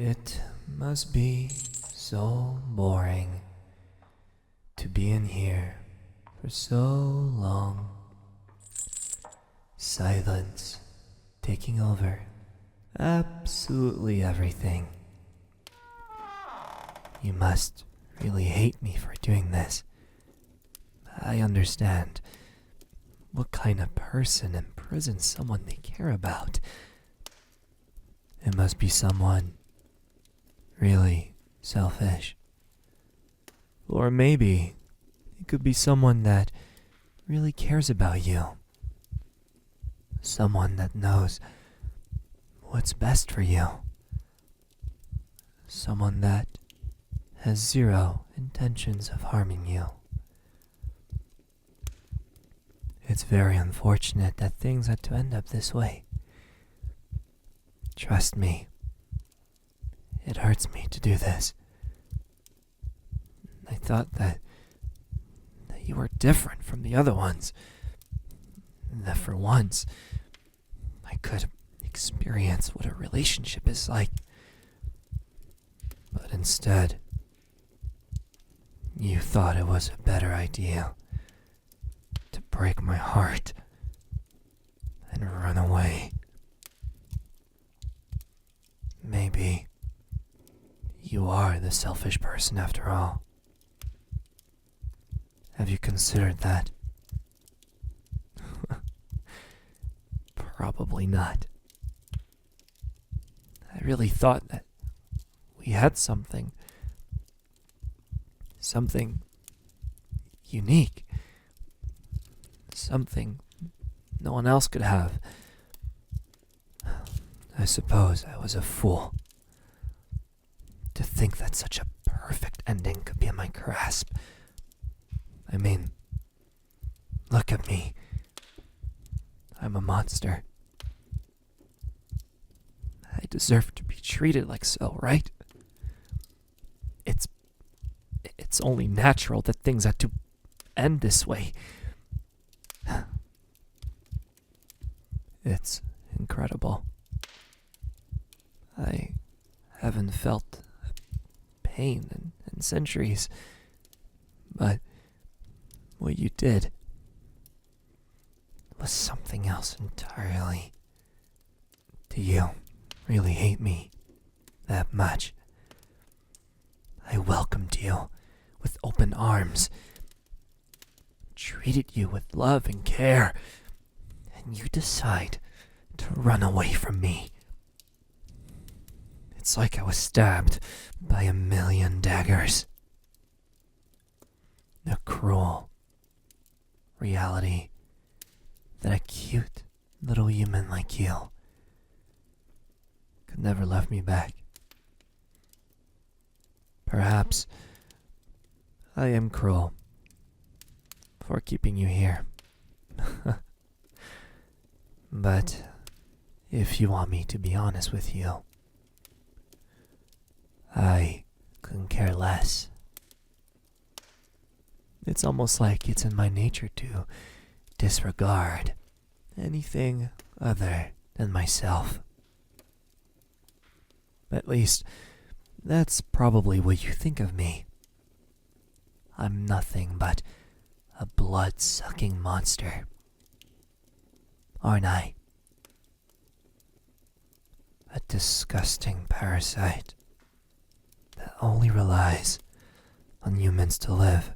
It must be so boring to be in here for so long. Silence taking over absolutely everything. You must really hate me for doing this. I understand. What kind of person imprisons someone they care about? It must be someone really selfish. Or maybe it could be someone that really cares about you. Someone that knows what's best for you. Someone that has zero intentions of harming you. It's very unfortunate that things had to end up this way. Trust me, it hurts me to do this. I thought that you were different from the other ones. That for once, I could experience what a relationship is like. But instead, you thought it was a better idea to break my heart and run away. Maybe you are the selfish person after all. Have you considered that? Probably not. I really thought that we had something unique. Something no one else could have. I suppose I was a fool to think that such a perfect ending could be in my grasp. I mean, look at me. I'm a monster. I deserve to be treated like so, right? It's only natural that things had to end this way. It's incredible. I haven't felt pain in centuries, but what you did was something else entirely. Do you really hate me that much? I welcomed you with open arms, treated you with love and care, and you decide to run away from me. It's like I was stabbed by a million daggers. The cruel reality that a cute little human like you could never love me back. Perhaps I am cruel for keeping you here. But if you want me to be honest with you, I couldn't care less. It's almost like it's in my nature to disregard anything other than myself. At least, that's probably what you think of me. I'm nothing but a blood-sucking monster. Aren't I? A disgusting parasite that only relies on humans to live.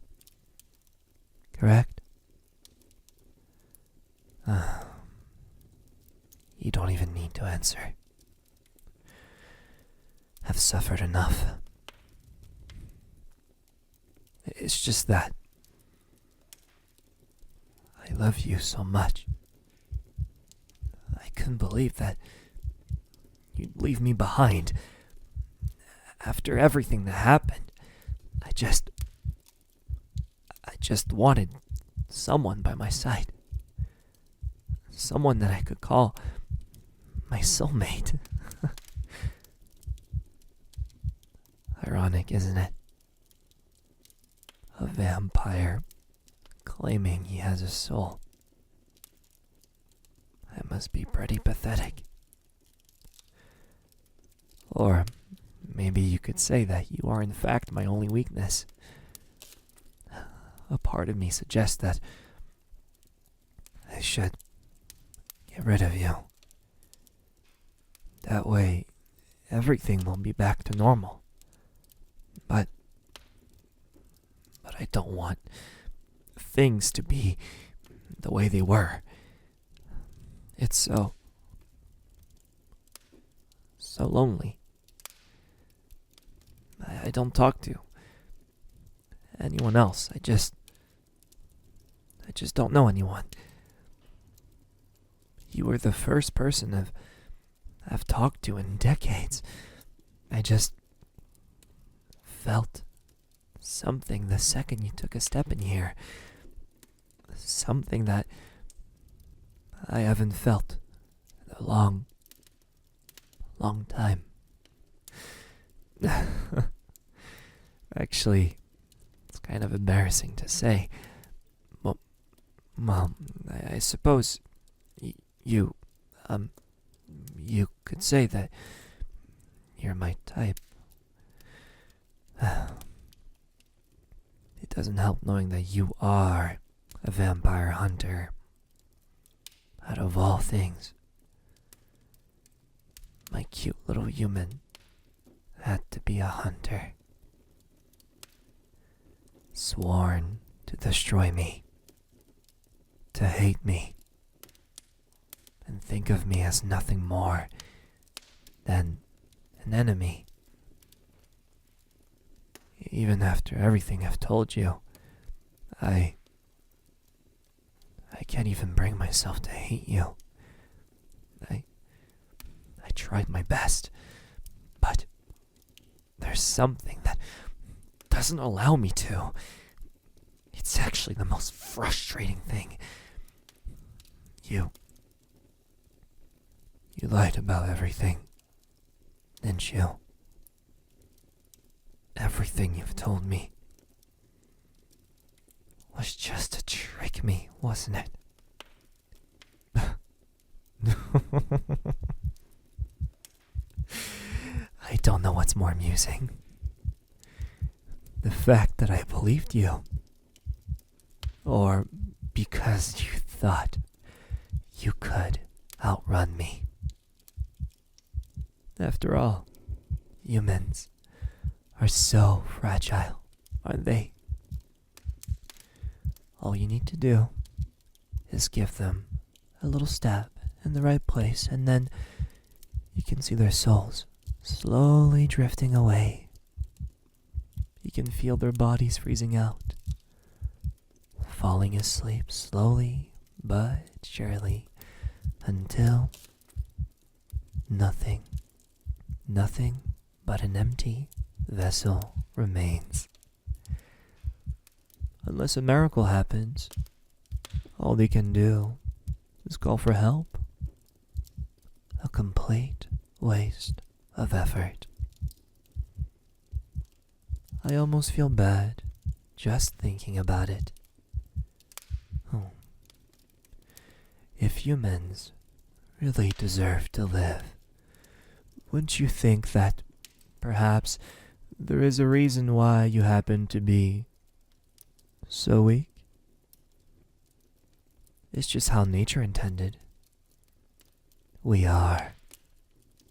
Correct? You don't even need to answer. I've suffered enough. It's just that I love you so much. I couldn't believe that you'd leave me behind. After everything that happened, I just wanted someone by my side. Someone that I could call my soulmate. Ironic, isn't it? A vampire claiming he has a soul. I must be pretty pathetic. Or maybe you could say that you are in fact my only weakness. A part of me suggests that I should get rid of you. That way, everything will be back to normal. But I don't want things to be the way they were. It's so lonely. I don't talk to anyone else. I just don't know anyone. You were the first person I've talked to in decades. I just felt something the second you took a step in here. Something that I haven't felt in a long time. Actually, it's kind of embarrassing to say. Well, I suppose you could say that you're my type. It doesn't help knowing that you are a vampire hunter. Out of all things, my cute little human had to be a hunter. Sworn to destroy me, to hate me, and think of me as nothing more than an enemy. Even after everything I've told you, I can't even bring myself to hate you. I tried my best, but there's something that doesn't allow me to. It's actually the most frustrating thing. You lied about everything, didn't you? Everything you've told me was just to trick me, wasn't it? I don't know what's more amusing. The fact that I believed you, or because you thought you could outrun me. After all, humans are so fragile, aren't they? All you need to do is give them a little stab in the right place, and then you can see their souls slowly drifting away. You can feel their bodies freezing out, falling asleep slowly but surely, until nothing but an empty vessel remains. Unless a miracle happens, all they can do is call for help. A complete waste of effort. I almost feel bad just thinking about it. If humans really deserve to live, wouldn't you think that perhaps there is a reason why you happen to be so weak? It's just how nature intended. We are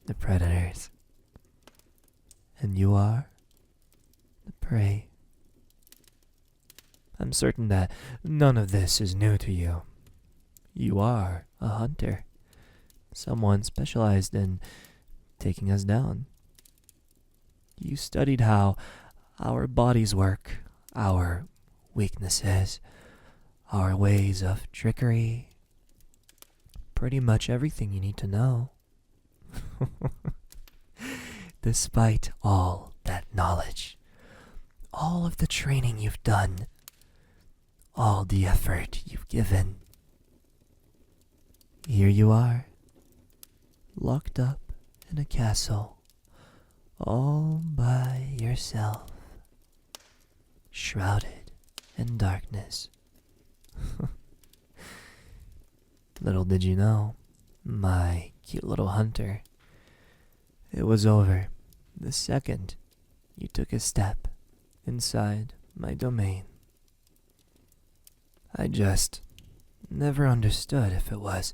the predators, and you are the prey. I'm certain that none of this is new to you. You are a hunter, someone specialized in taking us down. You studied how our bodies work, our weaknesses, our ways of trickery, pretty much everything you need to know. Despite all that knowledge, all of the training you've done, all the effort you've given, here you are, locked up in a castle, all by yourself, shrouded in darkness. Little did you know, my cute little hunter, it was over the second you took a step inside my domain. I just never understood if it was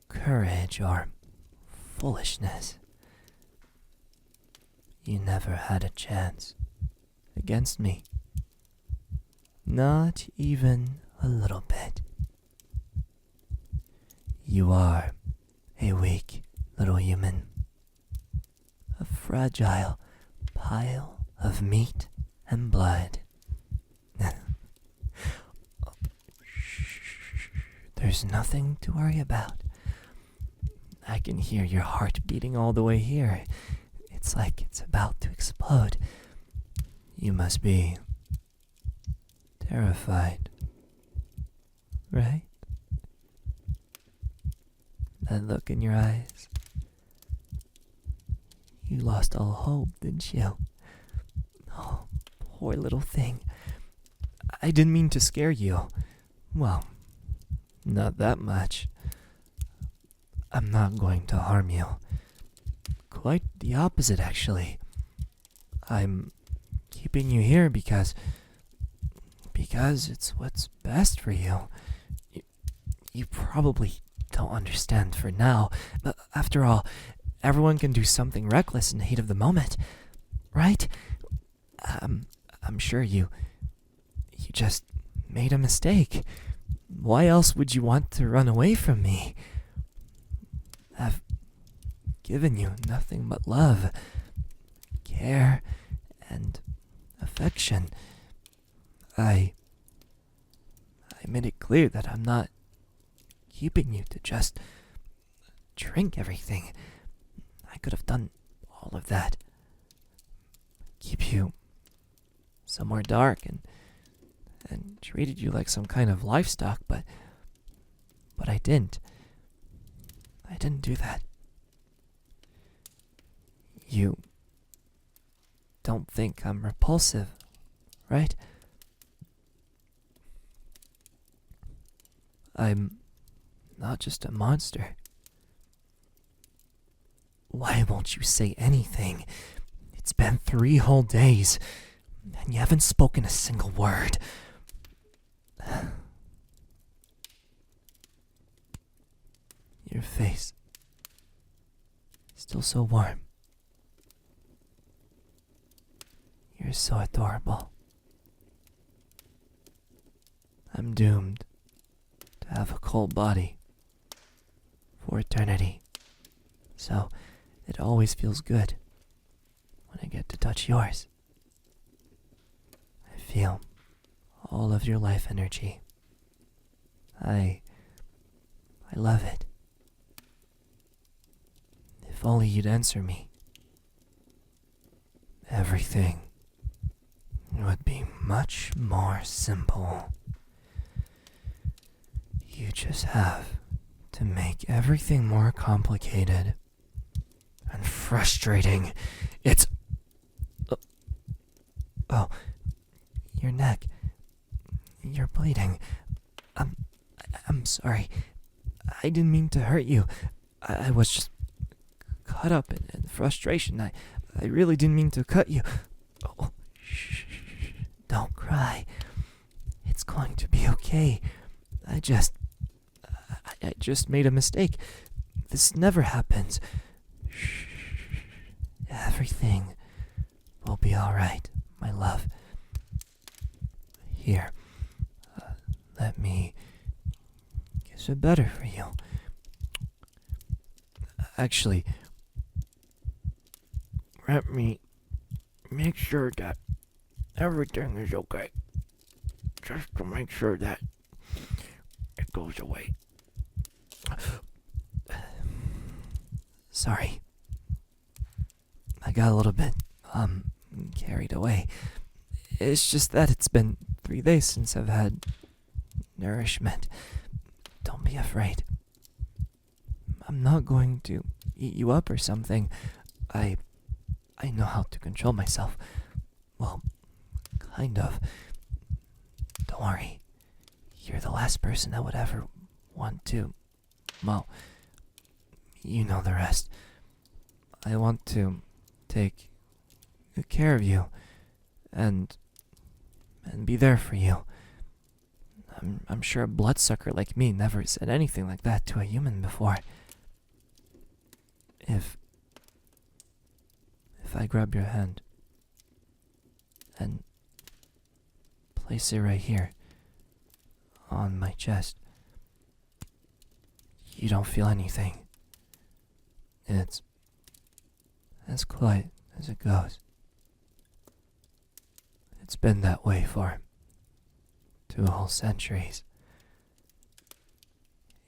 courage or foolishness. You never had a chance against me. Not even a little bit. You are a weak little human. A fragile pile of meat and blood. There's nothing to worry about. I can hear your heart beating all the way here. It's like it's about to explode. You must be terrified, right? That look in your eyes. You lost all hope, didn't you? Oh, poor little thing. I didn't mean to scare you. Well, not that much. I'm not going to harm you. Quite the opposite, actually. I'm keeping you here because it's what's best for you. You probably don't understand for now, but after all, everyone can do something reckless in the heat of the moment, right? I'm sure you just made a mistake. Why else would you want to run away from me? I've given you nothing but love, care, and affection. I made it clear that I'm not keeping you to just drink everything. I could have done all of that. Keep you somewhere dark and treated you like some kind of livestock, but I didn't. I didn't do that. You don't think I'm repulsive, right? I'm not just a monster. Why won't you say anything? It's been 3 whole days, and you haven't spoken a single word. Your face, still so warm. You're so adorable. I'm doomed to have a cold body for eternity, so it always feels good when I get to touch yours. I feel all of your life energy. I love it. If only you'd answer me, everything would be much more simple. You just have to make everything more complicated and frustrating. It's... Oh, your neck. You're bleeding. I'm sorry. I didn't mean to hurt you. I was just caught up in frustration. I really didn't mean to cut you. Oh, shh. Don't cry. It's going to be okay. I just made a mistake. This never happens. Shh. Everything will be alright, my love. Here, let me kiss it better for you. Actually, let me make sure that everything is okay. Just to make sure that it goes away. Sorry. I got a little bit, carried away. It's just that it's been 3 days since I've had nourishment. Don't be afraid. I'm not going to eat you up or something. I know how to control myself. Well, kind of. Don't worry. You're the last person I would ever want to... Well, you know the rest. I want to take good care of you and be there for you. I'm sure a bloodsucker like me never said anything like that to a human before. If I grab your hand and place it right here on my chest, you don't feel anything. It's as quiet as it goes. It's been that way for 2 whole centuries.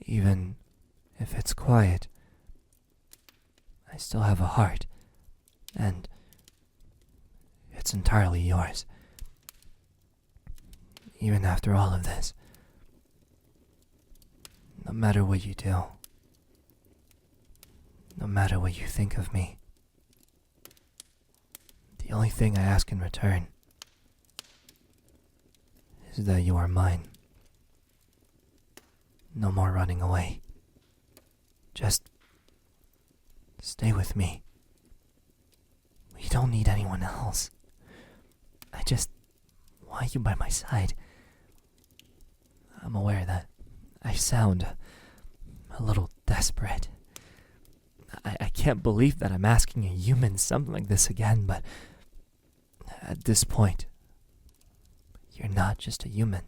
Even if it's quiet, I still have a heart, and it's entirely yours. Even after all of this, no matter what you do, no matter what you think of me, the only thing I ask in return is that you are mine. No more running away. Just stay with me. We don't need anyone else. I just want you by my side. I'm aware that I sound a little desperate. I can't believe that I'm asking a human something like this again, but at this point, you're not just a human.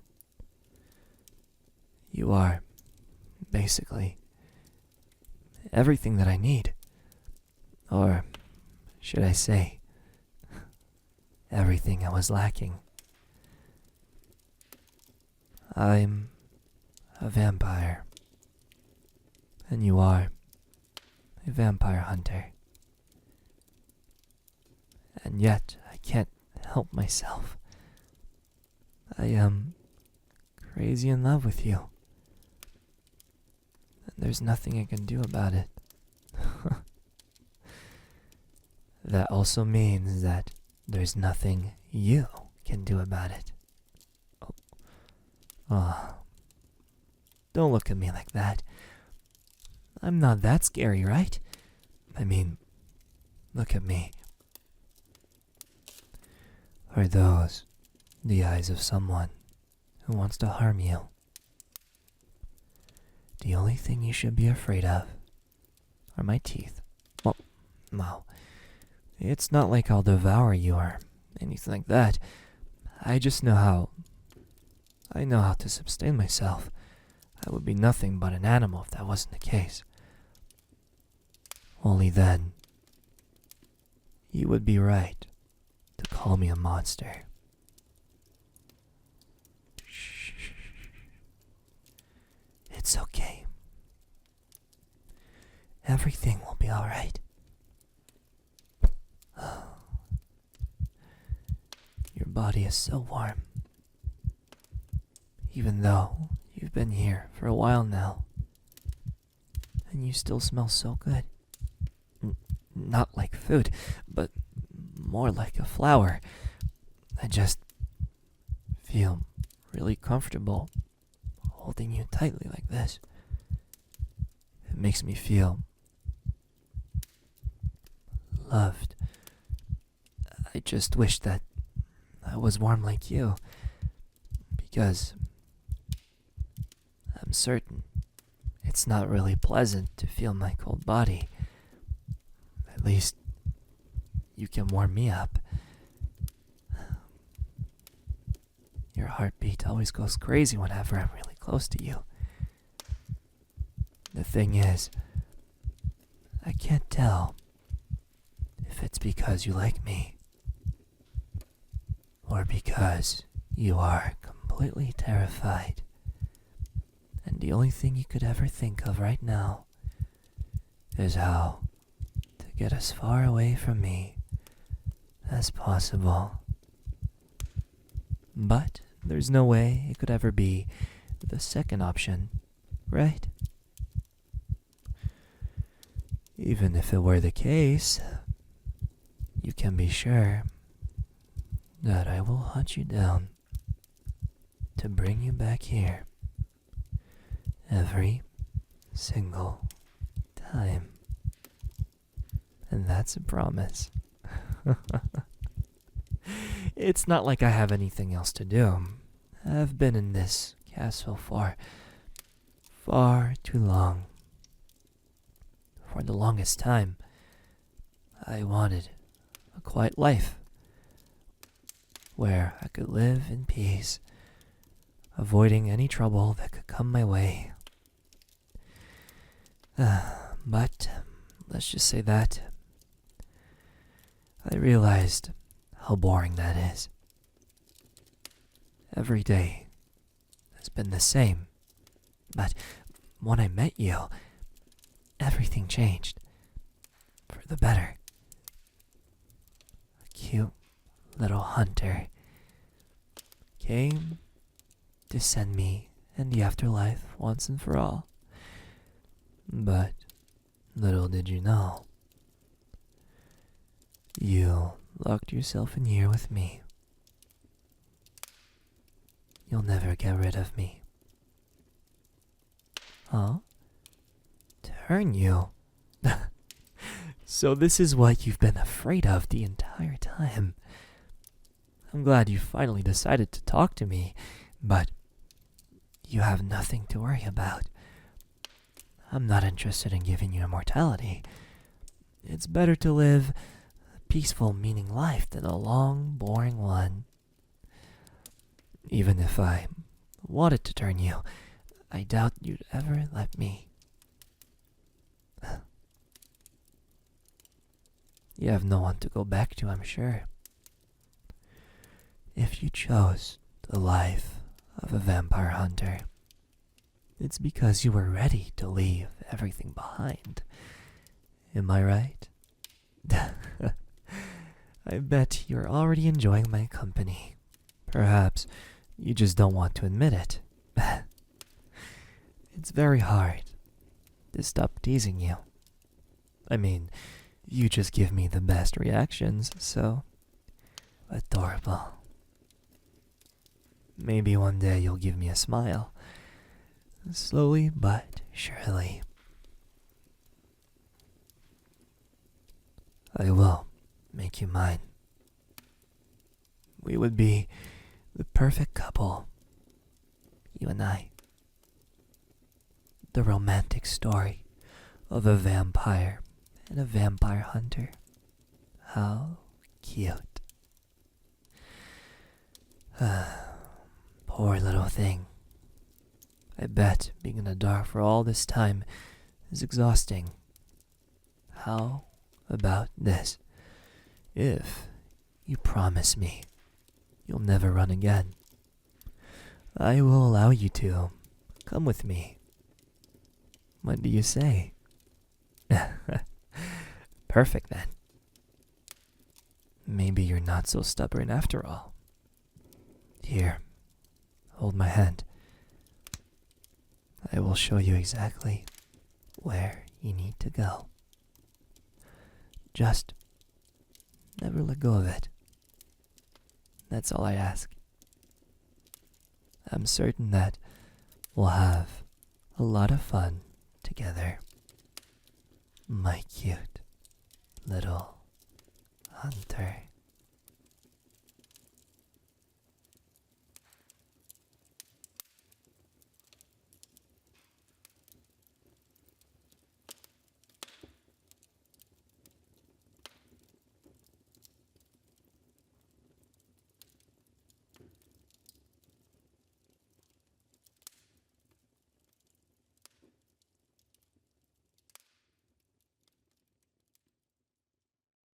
You are, basically, everything that I need. Or, should I say, everything I was lacking. I'm a vampire, and you are a vampire hunter. And yet, I can't help myself. I am crazy in love with you. And there's nothing I can do about it. That also means that there's nothing you can do about it. Oh, don't look at me like that. I'm not that scary, right? I mean, look at me. Are those the eyes of someone who wants to harm you? The only thing you should be afraid of are my teeth. Well, it's not like I'll devour you or anything like that. I just know how to sustain myself. I would be nothing but an animal if that wasn't the case. Only then, you would be right to call me a monster. Shh. It's okay. Everything will be alright. Your body is so warm. Even though you've been here for a while now. And you still smell so good. Not like food, but more like a flower. I just feel really comfortable holding you tightly like this. It makes me feel loved. I just wish that I was warm like you, because I'm certain it's not really pleasant to feel my cold body. At least you can warm me up. Your heartbeat always goes crazy whenever I'm really close to you. The thing is, I can't tell if it's because you like me or because you are completely terrified. And the only thing you could ever think of right now is how to get as far away from me as possible. But there's no way it could ever be the second option, right? Even if it were the case, you can be sure that I will hunt you down to bring you back here every single time. And that's a promise. It's not like I have anything else to do. I've been in this castle for far too long. For the longest time, I wanted a quiet life where I could live in peace, avoiding any trouble that could come my way. But let's just say that I realized how boring that is. Every day has been the same, but when I met you, everything changed for the better. A cute little hunter came to send me in the afterlife once and for all. But little did you know, you locked yourself in here with me. You'll never get rid of me. Huh? Turn you? So this is what you've been afraid of the entire time. I'm glad you finally decided to talk to me, but you have nothing to worry about. I'm not interested in giving you immortality. It's better to live a peaceful, meaning life than a long, boring one. Even if I wanted to turn you, I doubt you'd ever let me. You have no one to go back to, I'm sure. If you chose the life of a vampire hunter, it's because you were ready to leave everything behind. Am I right? I bet you're already enjoying my company. Perhaps you just don't want to admit it. It's very hard to stop teasing you. I mean, you just give me the best reactions, so adorable. Maybe one day you'll give me a smile. Slowly but surely. I will make you mine. We would be the perfect couple, you and I. The romantic story of a vampire and a vampire hunter. How cute. Poor little thing. I bet being in the dark for all this time is exhausting. How about this? If you promise me you'll never run again, I will allow you to come with me. What do you say? Perfect then. Maybe you're not so stubborn after all. Here, hold my hand. I will show you exactly where you need to go. Just never let go of it. That's all I ask. I'm certain that we'll have a lot of fun together. My cute little hunter.